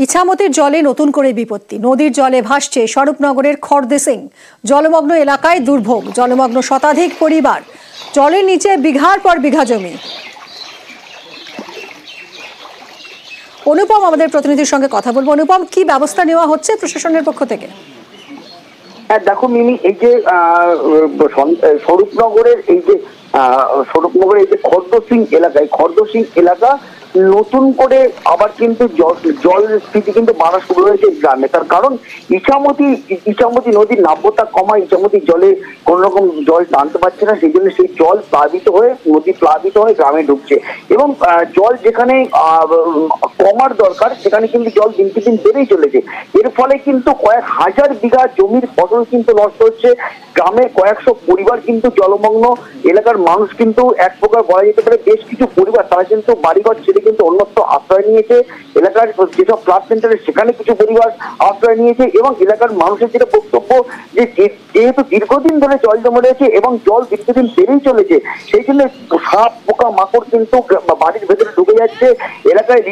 ইছামতির জলে নতুন করে বিপত্তি। নদীর জলে ভাসছে স্বরূপনগরের খড়দেসিং। জলমগ্ন এলাকায় দুর্ভোগ, জলমগ্ন শতাধিক পরিবার, জলের নিচে বিঘার পর বিঘা জমি। অনুপম আমাদের প্রতিনিধির সঙ্গে কথা বলবো। অনুপম, কি ব্যবস্থা নেওয়া হচ্ছে প্রশাসনের পক্ষ থেকে? হ্যাঁ দেখো মিমি, এই যে স্বরূপনগরের এই যে খড়দসিং এলাকা নতুন করে আবার কিন্তু জল স্থিতি কিন্তু বাড়া শুরু হয়েছে গ্রামে। তার কারণ ইছামতি নদীর নাব্যতা কমা, ইছামতি জলে কোন রকম জল টানতে পারছে না, সেই জন্য সেই জল নদী প্লাবিত হয়ে গ্রামে ঢুকছে এবং জল যেখানে কমার দরকার সেখানে কিন্তু জল দিন দিন বেড়েই চলেছে। এর ফলে কিন্তু কয়েক হাজার বিঘা জমির ফসল কিন্তু নষ্ট হচ্ছে। গ্রামে কয়েকশো পরিবার কিন্তু জলমগ্ন। এলাকার মানুষ কিন্তু এক প্রকার বলা যেতে পারে বেশ কিছু পরিবার তারা কিন্তু বাড়িঘর ছেড়ে কিন্তু অন্যত্র আশ্রয় নিয়েছে। এলাকার যেসব ক্লাব সেন্টারে সেখানে কিছু পরিবার আশ্রয় নিয়েছে এবং এলাকার মানুষের যেটা বক্তব্য যে যেহেতু দীর্ঘদিন ধরে জল জমে রয়েছে এবং জল দীর্ঘদিন বেড়েই চলেছে, সেই জন্য সাপ পোকা মাকড় কিন্তু বাড়ির ভেতরে ঢুকে যাচ্ছে। এলাকায়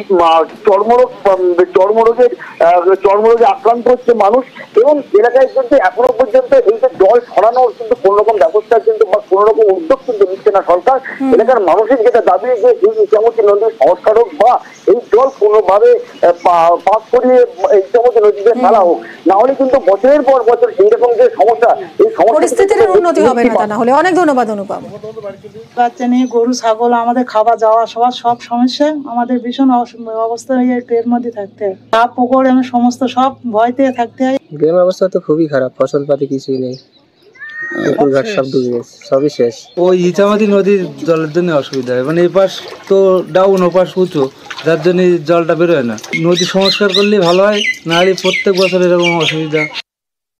চর্মরোগে আক্রান্ত হচ্ছে মানুষ এবং এলাকায় কিন্তু এখনো পর্যন্ত এই যে জল সরানোর কিন্তু কোন রকম ব্যবস্থা কিন্তু বা কোন রকম উদ্যোগ কিন্তু নিচ্ছে না সরকার। এলাকার মানুষের যেটা দাবি যে এই ইছামতি নদীর সংস্কার হোক বা এই জল কোনোভাবে পাস করিয়ে ইছামতি নদীতে ফেলা হোক, না হলে কিন্তু বছরের পর বছর এইরকম যে সমস্যা, এই পরিস্থিতির উন্নতি হবে না। তা না হলে অনেক ধন্যবাদ অনুপম। বাচ্চা নিয়ে গরু ছাগল আমাদের খাওয়া যাওয়া সব সমস্যা, আমাদের ভীষণ অবস্থা এর মধ্যে থাকতে হয়। সাপ পুকুর সমস্ত সব ভয়তে থাকতে হয়। গ্রামের অবস্থা তো খুবই খারাপ, ফসল পাতি কিছুই নেই, পুকুর ঘাট সব ডুবে গেছে, সবই শেষ। ওই ইছামতি নদীর জলের জন্য অসুবিধা হয়, মানে এই পাশ তো ডাউন, ও পাশ উঁচু, যার জন্য জলটা বেরোয় না। নদী সংস্কার করলে ভালো হয়, নাহলে প্রত্যেক বছর এরকম অসুবিধা।